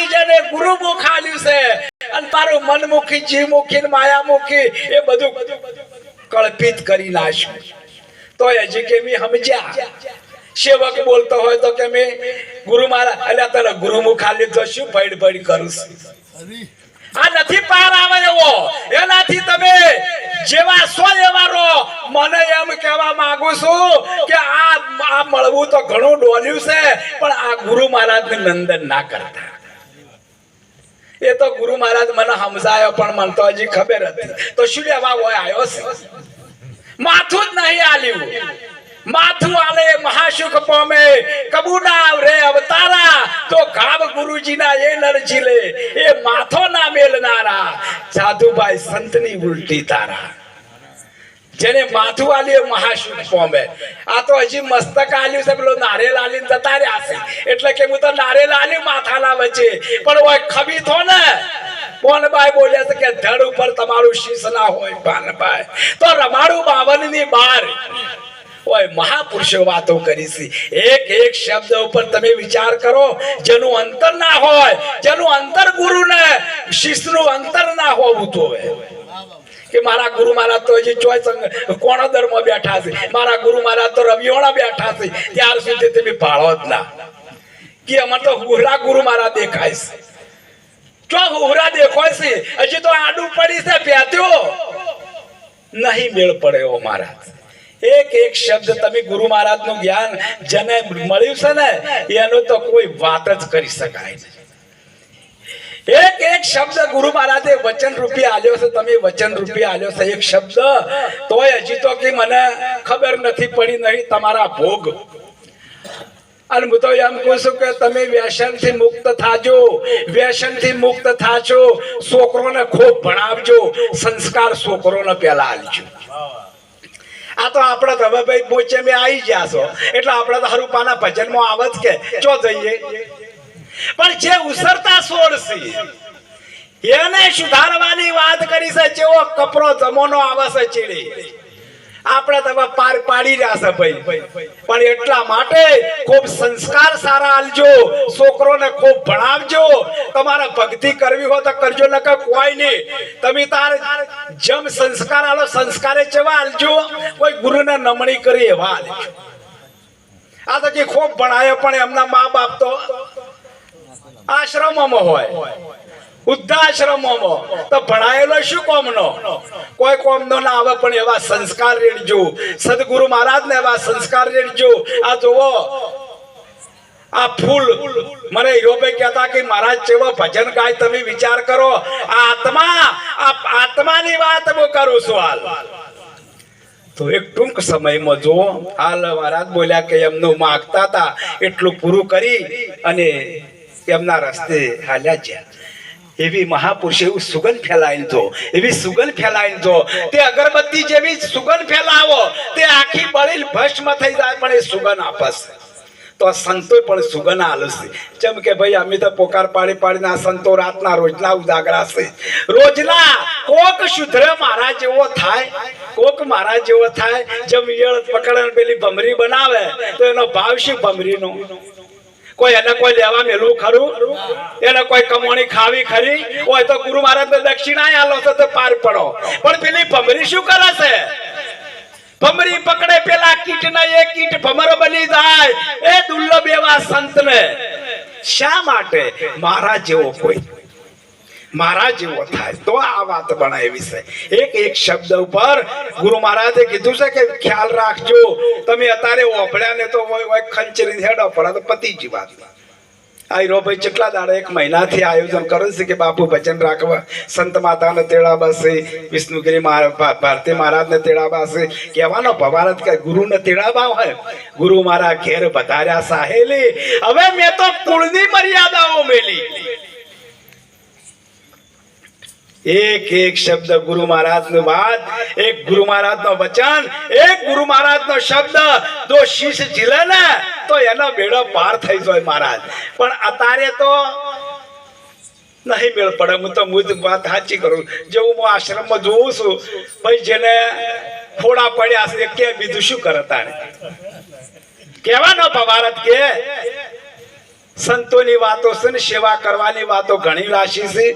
જેને ગુરુમુખ આલ્યું છે અને તારું મનમુખી જીવમુખી ને માયામુખી એ બધું કલ્પિત કરી નાખ્યું તો હજી કે મેં સમજ્યા સેવક બોલતો હોય તો કે મેં ગુરુ મારા એટલે તારે ગુરુમુખ આલ્યું તો શું ભડ ભડ કરું છું આ નથી પાર આવે એવો એનાથી તમે જેવા સો એવા રહો મને એમ કહેવા માંગુ છું કે આ મળવું તો ઘણું ડોલ્યું છે પણ આ ગુરુ મહારાજ ને નંદન ના કરતા એ તો ગુરુ મહારાજ મને સમજાયો પણ મને તો હજી ખબર હતી તો શું લેવા હોય આવ્યો છે માથું જ નહીં આલ્યું માથું આલે મહાસુખ પામે કબૂડાવ રે અવતારા તો ગાવ ગુરુજીના એ નરજીલે એ માથો ના મેલનારા સાધુભાઈ સંતની ઉલટી તારા જેને માથું આલ્યું મહાસુખ પામે આ તો હજી મસ્તક આલ્યું છે પેલો નારેલ આલીને જતા રહ્યા છે એટલે કે હું તો નારેલ આલ્યું માથાના વચ્ચે પણ ઓય ખબી થો ને કોનભાઈ બોલ્યા છે કે ધડ ઉપર તમારું શીશ ના હોય પાનભાઈ તો રમાડું 52 ની બાર ઓય મહાપુરુષો વાતો કરી છે એક એક શબ્દ ઉપર તમે વિચાર કરો જેનું અંતર ના હોય જેનું અંતર ગુરુ ને શિષ્યનું અંતર ના હોવું તો કે મારા ગુરુ મહારાજ તો હજી ચોઈસ કોણોદર માં બેઠા છે મારા ગુરુ મહારાજ તો રવિયોણા બેઠા છે ત્યાર સુધી તમે ભાળો જ ના કે અમાર તો હુરા ગુરુ મહારાજ દેખાય છે જો હુરા દેખાય છે હજી તો આડું પડી છે પ્યાત્યો નહીં મેળ પડે એવો મહારાજ એક એક શબ્દ તમે ગુરુ મહારાજ નું જ્ઞાન જેને મળ્યું છે ને એનો તો કોઈ વાત જ કરી શકાય નહીં એક એક શબ્દ ગુરુ મહારાજે વચન રૂપી આલ્યો છે તમે વચન રૂપી આલ્યો છે એક શબ્દ તોય હજી તો કે મને ખબર નથી પડી નહીં તમારા ભોગ અને હું તો એમ કહું છું કે તમે વ્યસનથી મુક્ત થાજો વ્યસનથી મુક્ત થાજો છોકરોને ખૂબ ભણાવજો સંસ્કાર છોકરોને પહેલા આલજો આ તો આપણે તમે ભાઈ મોચે મે આવી ગયા છો એટલે આપણે તો હરુપાના ભજનમાં આવત કે ચો જઈએ પણ જે ઉસરતા છોડસી એને સુધારવાની વાત કરી છે જેવો કપરો જમોનો આવે છે ચીડી આપણે તમે પાર પાડી રહ્યા છે ભાઈ પણ એટલા માટે ખૂબ સંસ્કાર સારા આલજો છોકરોને ખૂબ ભણાવજો તમારે ભક્તિ કરવી હોય તો કરજો ન કે કોઈ નહીં તમે તાર જેમ સંસ્કાર આલો સંસ્કારે જેવા આલજો કોઈ ગુરુને નમણી કરી એવા આલજો આ તો કે ખૂબ ભણાયો પણ એમના મા બાપ તો આશ્રમોમાં હોય વૃદ્ધાશ્રમોમાં તો ભણાયેલો શું કોમનો કોઈ કોમનો ના આવે પણ એવા સંસ્કાર રેડજો સદગુરુ મહારાજ ને એવા સંસ્કાર રેડજો આ જોવો આ ફૂલ મને હીરોભાઈ કહેતા કે મહારાજ જેવો ભજન ગાય તમે વિચાર કરો આત્માની વાત હું કરું છું હાલ તો એક ટૂંક સમયમાં જો હાલ મહારાજ બોલ્યા કે એમનું માગતા હતા એટલું પૂરું કરી અને એમના રસ્તે હાલ્યા જ્યાં એવી મહાપુરુષ એવું સુગંધ ફેલાઈને તો એવી સુગંધ ફેલાઈને તો તે અગરબત્તી જેવી સુગંધ ફેલાવો તે આખી બળેલ ભસ્મ થઈ જાય પણ એ સુગંધ આપશે તો સંતો પણ સુગંધ આલશે જેમ કે ભાઈ અમે તો પોકાર પાડી પાડીને આ સંતો રાતના રોજના ઉજાગરા છે રોજના કોક શુદ્ર મારા જેવો થાય કોક મારા જેવો થાય જેમ ઈયળ પકડે પેલી ભમરી બનાવે તો એનો ભાવ શું ભમરીનો કોઈ એને કોઈ લેવા મેલું ખરું એને કોઈ કમોણી ખાવી ખરી હોય તો ગુરુ મહારાજ ને દક્ષિણા આલો તો પાર પડો પણ પેલી ભમરી શું કરે છે ભમરી પકડે પેલા કીટ ના એક કીટ ભમર બની જાય એ દુર્લભ એવા સંત ને શા માટે મારા જેવો કોઈ મારા જેવો થાય તો આ વાત બનાવી છે એક એક શબ્દ ઉપર ગુરુ મહારાજે કીધું છે કે ખ્યાલ રાખજો તમે અત્યારે ઓભળ્યા ને તો ખંચરી હેડો પડે તો પતિજી વાત આયરો ભાઈ કેટલા દાડા એક મહિનાથી આયોજન કરે છે કે બાપુ ભજન રાખવા સંત માતાને તેડા બસે વિષ્ણુગીરી ભારતી મહારાજને તેડા બસે કહેવાનો ભવારત કે ગુરુને તેડાબા હોય ગુરુ મારા ઘેર વધાર્યા સાહેલી હવે મેં તો કુળની મર્યાદાઓ મેલી એક એક શબ્દ ગુરુ મહારાજ નો વાત એક ગુરુ મહારાજ નો વચન એક ગુરુ મહારાજ નો શબ્દ જો શિષ્ય ઝીલે ને તો એનો બેડો પાર થઈ જાય મહારાજ પણ અત્યારે તો નહીં મેળ પડે હું તો વાત સાચી કરું જેવું હું આશ્રમમાં જોઉં છું ભાઈ જેને ફોડા પડ્યા છે કે બીજું શું કરે તારે કહેવાનો ભારત કે સંતોની વાતો છે ને સેવા કરવાની વાતો ઘણી રાશિ છે.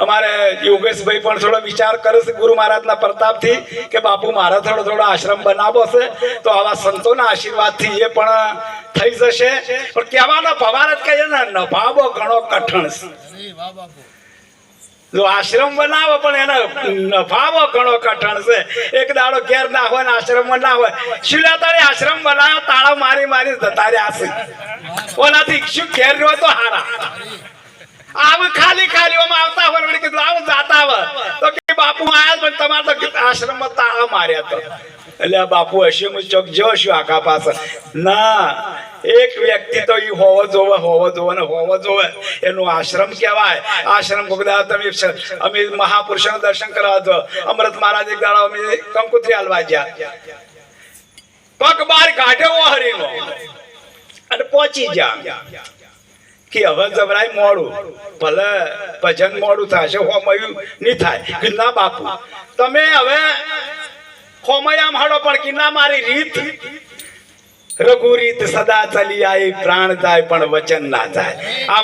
અમારે યોગેશભાઈ પણ થોડો વિચાર કરે છે ગુરુ મહારાજના પ્રતાપથી કે બાપુ મારા થોડો આશ્રમ બનાવવો છે, તો આવા સંતોના આશીર્વાદથી એ પણ થઈ જશે. પણ કહેવાનો ભવાર જ કહીએ ને, નભાવો ઘણો કઠણ છે. જો આશ્રમ બનાવો પણ એનો નભાવો ઘણો કઠણ છે. એક દાડો ઘેર ના હોય ને આશ્રમમાં ના હોય, શું તારે આશ્રમ બનાવ્યો તાળા મારી મારી જતા રહ્યા છે. ઓનાથી શું ઘેર રહ્યો તો હારા આવ ખાલી આવતા હોય કીધું આવ જાતા હોય તો કે બાપુ આયા પણ તમારે તો આશ્રમમાં તાળા માર્યા તો. એટલે બાપુ હશે હું ચોક જો શું આખા પાસે ના, એક વ્યક્તિ તો ઈ હોવો જોવે એનું આશ્રમ કહેવાય. આશ્રમ બધા તમે અમે મહાપુરુષોના દર્શન કરવા દો. અમૃત મહારાજ એક દાડો અમે કંકુત્રી હાલવા ગયા, પગ બાર કાઢ્યો હરીનો અને પહોંચી ગયા કે હવે જબરાય મોડું, ભલે ભજન મોડું થશે, હોમયું નહીં થાય. કે ના બાપુ તમે હવે હોમયામ હાડો પણ કે ના, મારી રીત રઘુરીત સદા ચલી આવી, પ્રાણ જાય પણ વચન ના જાય. આ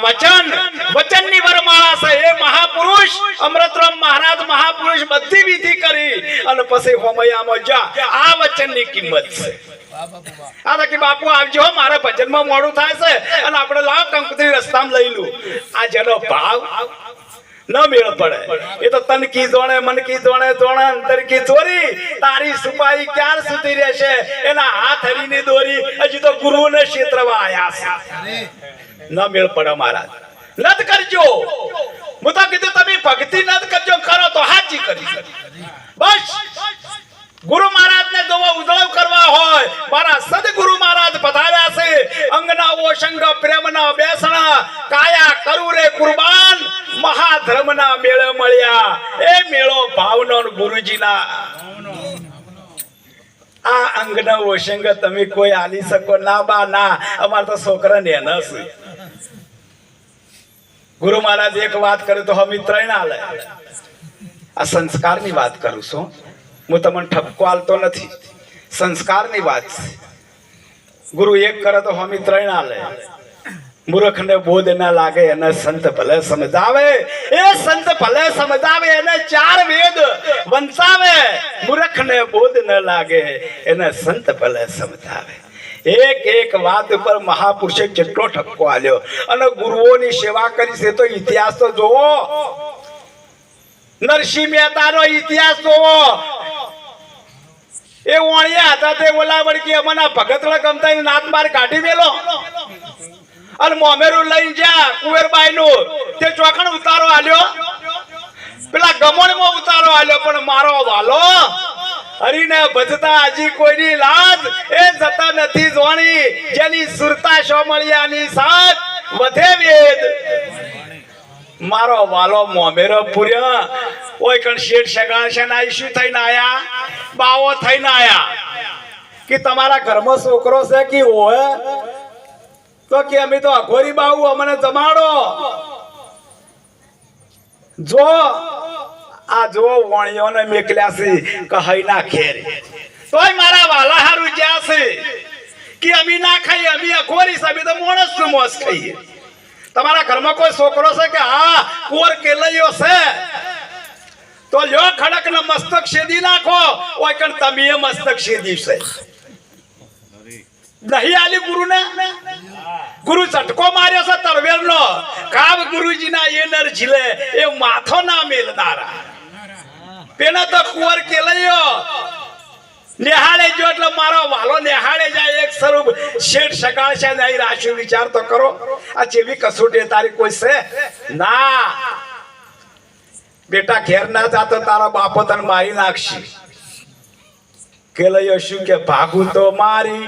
વચનની વરમાળા છે. એ મહાપુરુષ અમૃતરામ મહારાજ મહાપુરુષ બધી વિધિ કરી અને પછી હોમયામાં જા. આ વચનની કિંમત છે. આ કે બાપુ આવજો, મારા ભજનમાં મોડું થાય છે અને આપણે લાવ કંકુત્રી રસ્તામાં લઈ લું. આ જેનો ભાવ ન મેળ પડે એ તો તન કી જોણે મન કી જોણે અંતર કી ચોરી. તારી સુપાઈ ક્યાં સુધી રહેશે? એના હાથ હરીની દોરી હજી તો ગુરુને ક્ષેત્રમાં આયા છે. ન મેળ પડે મહારાજ. નદ કરજો, હું તો કીધું તમે ભક્તિ નદ કરજો, કરો તો હાચી કરી. બસ ગુરુ મહારાજ ને જો ઉદળવ કરવા હોય, મારા સદગુરુ મહારાજ પધાર્યા છે. અંગના ઓશંગ પ્રેમના બેસણા, કાયા કરું રે કુરબાન, મહાધર્મના મેળે મળ્યા. એ મેળો ભાવનો ગુરુજીના. આ અંગના ઓશંગ તમે કોઈ આલી શકો ના બા ના. અમાર તો છોકરા ને ન છે. ગુરુ મહારાજ એક વાત કરે તો અમે ત્રણ આલે. આ સંસ્કારની વાત કરું છું, હું તમને ઠપકો આલતો નથી. સંસ્કારની વાત છે. ગુરુ એક કરે તો હમી ત્રણ આલે. મૂર્ખને બોધ ના લાગે એને સંત ભલે સમજાવે. એ સંત ભલે સમજાવે એને ચાર વેદ વંચાવે. મૂર્ખને બોધ ન લાગે એને સંત ભલે સમજાવે. એક વાત ઉપર મહાપુરુષે કેટલો ઠપકો આલ્યો. અને ગુરુઓની સેવા કરી છે તો ઇતિહાસ તો જોવો. નરસિંહ મહેતાનો ઇતિહાસ જોવો. એ ઓણિયા હતા તે ઓલા વળકી અમના ભગતડા ગમતા નાત માર કાઢી મેલો અને મોમેરું લઈ જા કુવેરબાઈ નું તે ચોકણ ઉતારો આલ્યો, પેલા ગમણમાં ઉતારો આલ્યો. પણ મારો વાલો હરીને ભજતા હજી કોઈની લાજ એ જતા નથી જોણી. જેની સુરતા સોમળિયાની સાથ વધે વેદ. મારો વાલો મોમેરો પૂર્યો ઓય કણ શેઠ સગાશે ના શું થઈને આયા? બાવો થઈને આયા કે તમારા ઘરમાં છોકરો છે કે હોય? તો કે અમે તો અઘોરી બાવું અમને જમાડો. જો આ જો વણિયોને મેકલ્યા છે કહાઈના ખેર, તોય મારા વાલા હારું જ્યાં છે કે અમે ના ખાઈએ, અમે અઘોરી છે, અમે તો મોણસ નું મોસ ખાઈએ. તમારા ઘરમાં કોઈ છોકરો છે કે હા કુંવર કેલૈયો છે તો લ્યો ખડક ને મસ્તક શેદી નાખો. ઓય કણ તમે મસ્તક શેદી છે નહીં આલી ગુરુ ને. ગુરુ ચટકો માર્યો છે તરવેલ નો. કાબ ગુરુજી ના એ નર ઝીલે એ માથો ના મેલનારા. પેલા તો કુંવર કેલૈયો નિહાળે જો એટલે મારો વાલો નિહાળે જાય. એક સ્વરૂપ શેઠ સકાળ છે નહીં. રાશિ વિચાર તો કરો. આ જેવી કસોટી તારી કોઈ છે ના. બેટા ઘેર ના જાતો તારા બાપો તને મારી નાખશે. કેલૈયો શું કે ભાગું તો મારી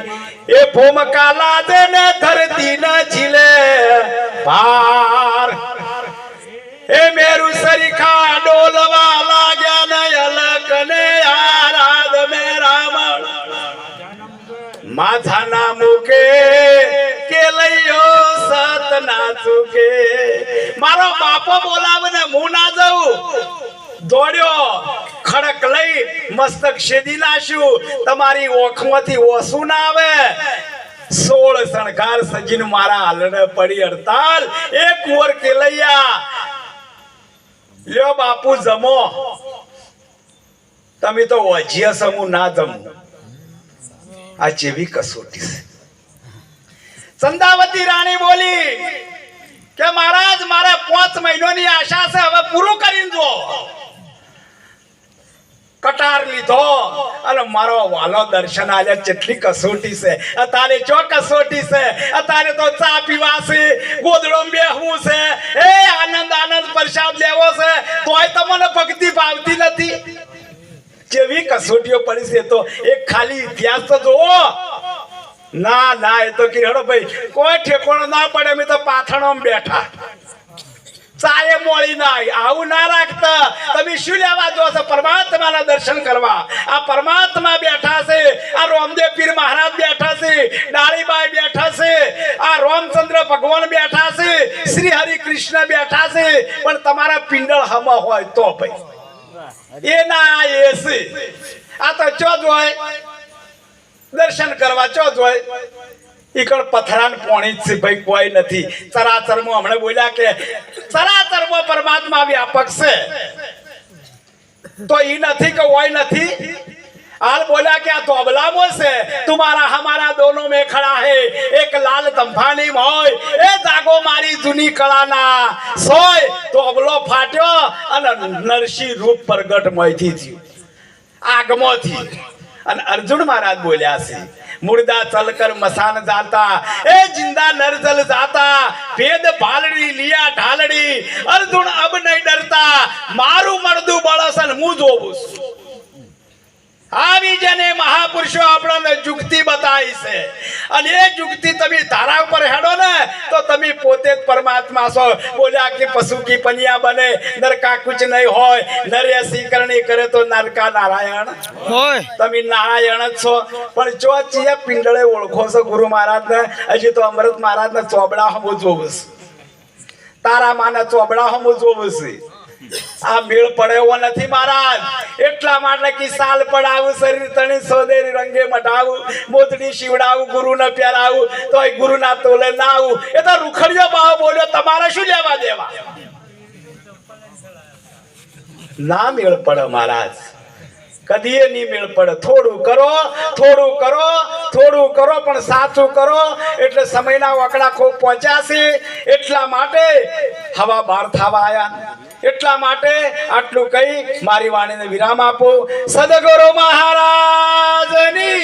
એ ભૂમકા લાદે ને ધરતી ન ઝીલે ભાર. એ મેરુ સરીખા ડોલવા લાગ્યા ને અલક ને આરાધ મે રામણ માથા ના મુકે કેલૈયો સત ના ચૂકે. મારો બાપો બોલાવે ને હું ના જાઉં. દોડ્યો ખડક લઈ મસ્તક શેદી નાખ્યું. તમારી ઓખમાંથી ઓસું ના આવે. 16 શણગાર સજીન મારા હાલને પડી હડતાલ એ કુંવર કેલૈયા લ્યો બાપુ જમો તમે તો વજીયા સમૂહ ના જમો આ જેવી કસોટી છે ચંદાવતી રાણી બોલી કે મહારાજ મારે 5 મહિનાની આશા છે હવે પૂરું કરીને જો કટાર લીધો અને મારો વાલો દર્શન આલ્યા કેટલી કસોટી છે અત્યારે ચો કસોટી છે અત્યારે તો ચા પીવા છે ગોદડો બેહવું છે એ આનંદ આનંદ પ્રસાદ લેવો છે તોય તમને ભક્તિ ભાવતી નથી જેવી કસોટીઓ પડી છે તો એક ખાલી ઇતિહાસ તો જોવો ના ના એ તો કિરણો ભાઈ કોઈ ઠેકોણો ના પડે અમે તો પાથણોમાં બેઠા ચાએ મોળી નાય આવું ના રાખતા તમે શું લેવા જો છો પરમાત્માના દર્શન કરવા આ પરમાત્મા બેઠા છે આ રામદેવ પીર મહારાજ બેઠા છે ડાળીબાઈ બેઠા છે આ રામચંદ્ર ભગવાન બેઠા છે શ્રી હરિ કૃષ્ણ બેઠા છે પણ તમારા પિંડળ હમા હોય તો ભાઈ એ ના એ છે આ તો ચો જોય દર્શન કરવા ચો જોય ઈકડ પથરાન પોણી છે ભાઈ કોઈ નથી ચરાચરમાં હમણાં બોલ્યા કે ચરાચરમાં પરમાત્મા વ્યાપક છે તો ઈ નથી કે કોઈ નથી હાલ બોલ્યા કે આ તોબલામાં છે तुम्हारा हमारा दोनों में खड़ा है एक लाल तंफानी मोय ए जागो मारी जूनी कलाना सोय તોબલો ફાટ્યો અને નરસિંહ રૂપ પ્રગટ મોયથી થયું આગમોથી અને અર્જુન મહારાજ બોલ્યા છે मुर्दा चलकर मसान जाता ए जिंदा नर जल जाता भेद भालड़ी लिया ढालड़ी अर्जुन अब नहीं डरता मारू मर्दू बड़सन मुंह जोबुस આવી જને મહાપુરુષો આપણને જુક્તિ બતાવી છે અને એ જુક્તિ તમે ધારા ઉપર હેડો ને તો તમે પોતે જ પરમાત્મા છો બોલ્યા કે પશુ કી પનિયા બને નરકા કુછ નહીં હોય નરે એસી કરણી કરે તો નરકા નારાયણ હોય તમે નારાયણ જ છો પણ જો ચીએ પિંડળે ઓળખો છો ગુરુ મહારાજને હજી તો અમૃત મહારાજને ચોબડા હમું જોવું છે તારા માના ચોબડા હમું જોવું છે આ મેળ પડે એવો નથી મહારાજ એટલા માટે કે સાલ પડાવું શરીર તણી સોદેરી રંગે મટાવું મોતડી શિવડાવું ગુરુ ને પહેરાવું તો ગુરુ ના તોલે ના આવું એ તો રૂખડિયો ભાવ બોલ્યો તમારે શું લેવા દેવા ના મેળ પડે મહારાજ કદીએ નહીં મેળ પડે થોડું કરો પણ સાચું કરો એટલે સમયના વકડા ખૂબ પહોંચ્યા છે એટલા માટે હવા બહાર થવા આયા એટલા માટે આટલું કહી મારી વાણીને વિરામ આપો સદગુરુ મહારાજની